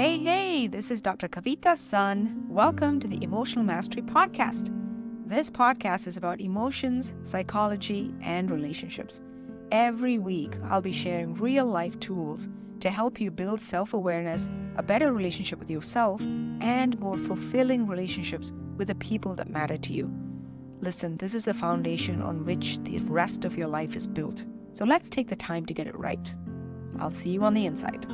Hey, this is Dr. Kavita's son. Welcome to the Emotional Mastery Podcast. This podcast is about emotions, psychology, and relationships. Every week, I'll be sharing real life tools to help you build self awareness, a better relationship with yourself, and more fulfilling relationships with the people that matter to you. Listen, this is the foundation on which the rest of your life is built. So let's take the time to get it right. I'll see you on the inside.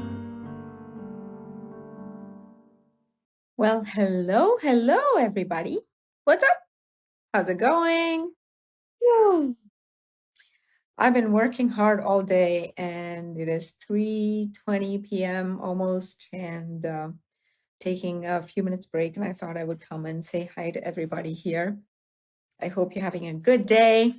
Well, hello, everybody. What's up? How's it going? Whew. I've been working hard all day, and it is 3:20 p.m. almost, and taking a few minutes break. And I thought I would come and say hi to everybody here. I hope you're having a good day.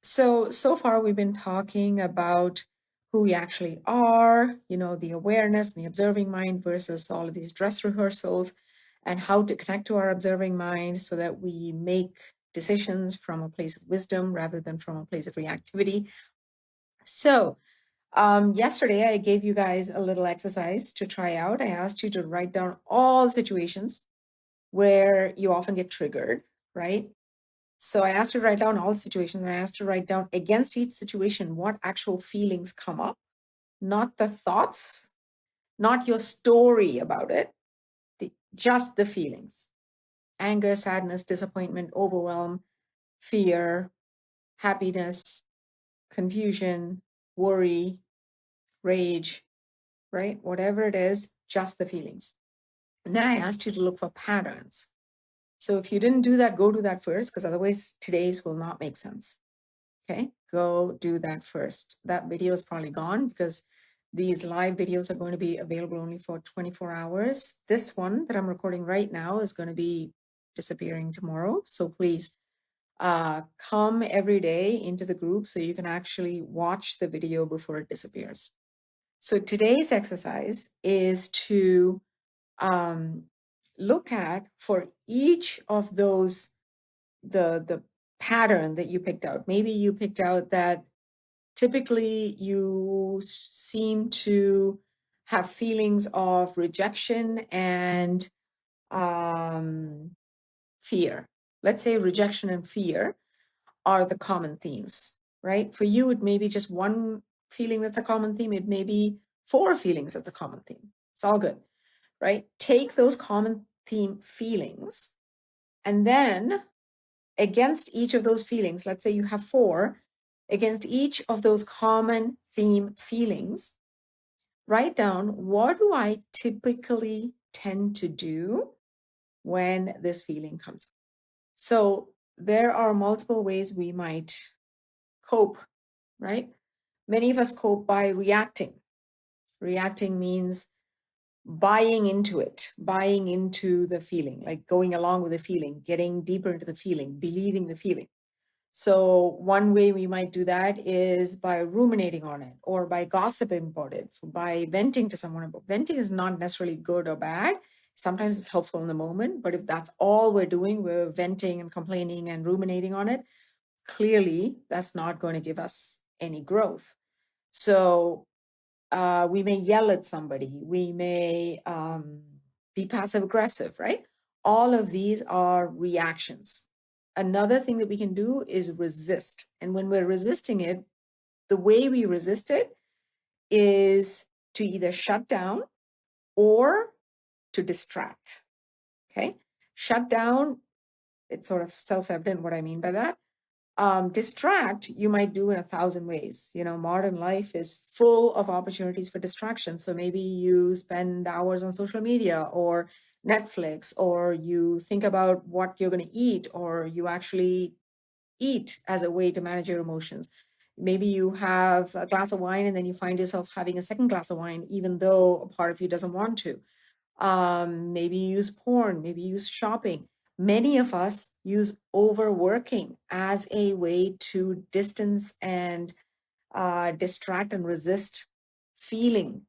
So far we've been talking about who we actually are, the awareness and the observing mind versus all of these dress rehearsals, and how to connect to our observing mind so that we make decisions from a place of wisdom rather than from a place of reactivity. So, yesterday I gave you guys a little exercise to try out. I asked you to write down all situations where you often get triggered, right? So I asked you to write down all situations, and I asked you to write down against each situation what actual feelings come up, not the thoughts, not your story about it, just the feelings. Anger, sadness, disappointment, overwhelm, fear, happiness, confusion, worry, rage, right? Whatever it is, just the feelings. And then I asked you to look for patterns. So if you didn't do that, go do that first, because otherwise today's will not make sense. Okay, go do that first. That video is probably gone because these live videos are going to be available only for 24 hours. This one that I'm recording right now is going to be disappearing tomorrow. So please come every day into the group so you can actually watch the video before it disappears. So today's exercise is to look at, for each of those, the pattern that you picked out. Maybe you picked out that typically you seem to have feelings of rejection and fear. Let's say rejection and fear are the common themes, right? For you, it may be just one feeling that's a common theme. It may be 4 feelings that's a common theme. It's all good, right? Take those common theme feelings, and then against each of those feelings, let's say you have 4, against each of those common theme feelings, write down, what do I typically tend to do when this feeling comes up? So there are multiple ways we might cope, right? Many of us cope by reacting. Reacting means buying into it, buying into the feeling, like going along with the feeling, getting deeper into the feeling, believing the feeling. So one way we might do that is by ruminating on it, or by gossiping about it, by venting to someone about. Venting is not necessarily good or bad. Sometimes it's helpful in the moment, but if that's all we're doing, we're venting and complaining and ruminating on it, clearly that's not going to give us any growth. So we may yell at somebody, we may be passive aggressive, right? All of these are reactions. Another thing that we can do is resist. And when we're resisting it, the way we resist it is to either shut down or to distract. Okay. Shut down, it's sort of self-evident what I mean by that. Distract, you might do in 1,000 ways. Modern life is full of opportunities for distraction. So maybe you spend hours on social media or Netflix, or you think about what you're going to eat, or you actually eat as a way to manage your emotions. Maybe you have a glass of wine and then you find yourself having a second glass of wine, even though a part of you doesn't want to. Maybe you use porn, maybe you use shopping. Many of us use overworking as a way to distance and distract and resist feeling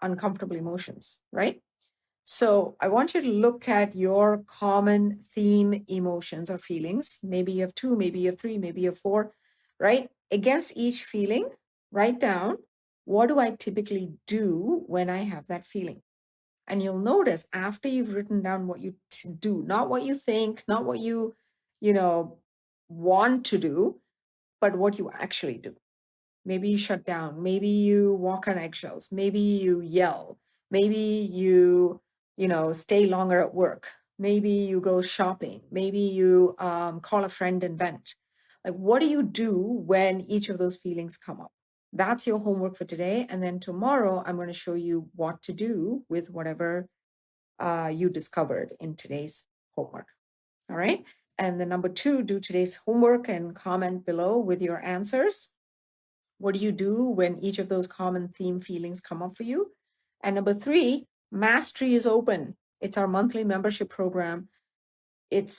uncomfortable emotions, right? So I want you to look at your common theme emotions or feelings. Maybe you have 2, maybe you have 3, maybe you have 4, right? Against each feeling, write down, what do I typically do when I have that feeling? And you'll notice after you've written down what you do, not what you think, not what you know, want to do, but what you actually do. Maybe you shut down. Maybe you walk on eggshells. Maybe you yell. Maybe you stay longer at work. Maybe you go shopping. Maybe you call a friend and vent. Like, what do you do when each of those feelings come up? That's your homework for today. And then tomorrow, I'm going to show you what to do with whatever you discovered in today's homework. All right. And then number 2, do today's homework and comment below with your answers. What do you do when each of those common theme feelings come up for you? And number 3, Mastery is open. It's our monthly membership program. It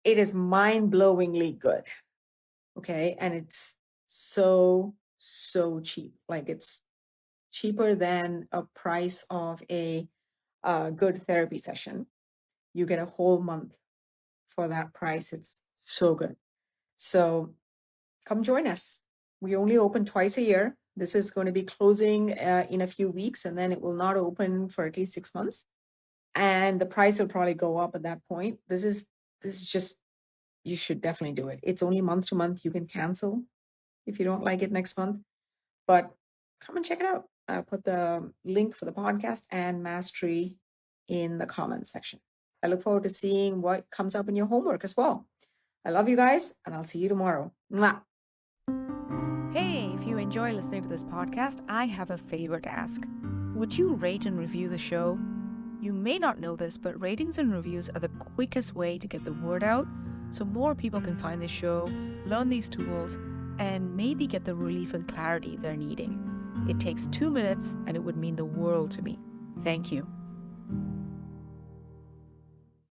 is mind-blowingly good. Okay. And it's so cheap. Like, it's cheaper than a price of a good therapy session. You get a whole month for that price. It's so good. So come join us. We only open twice a year. This is going to be closing in a few weeks, and then it will not open for at least 6 months. And the price will probably go up at that point. This is just, you should definitely do it. It's only month to month. You can cancel if you don't like it next month, but come and check it out. I'll put the link for the podcast and Mastery in the comments section. I look forward to seeing what comes up in your homework as well. I love you guys, and I'll see you tomorrow. Mwah. Hey, if you enjoy listening to this podcast, I have a favor to ask. Would you rate and review the show? You may not know this, but ratings and reviews are the quickest way to get the word out so more people can find this show, learn these tools, and maybe get the relief and clarity they're needing. It takes 2 minutes, and it would mean the world to me. Thank you.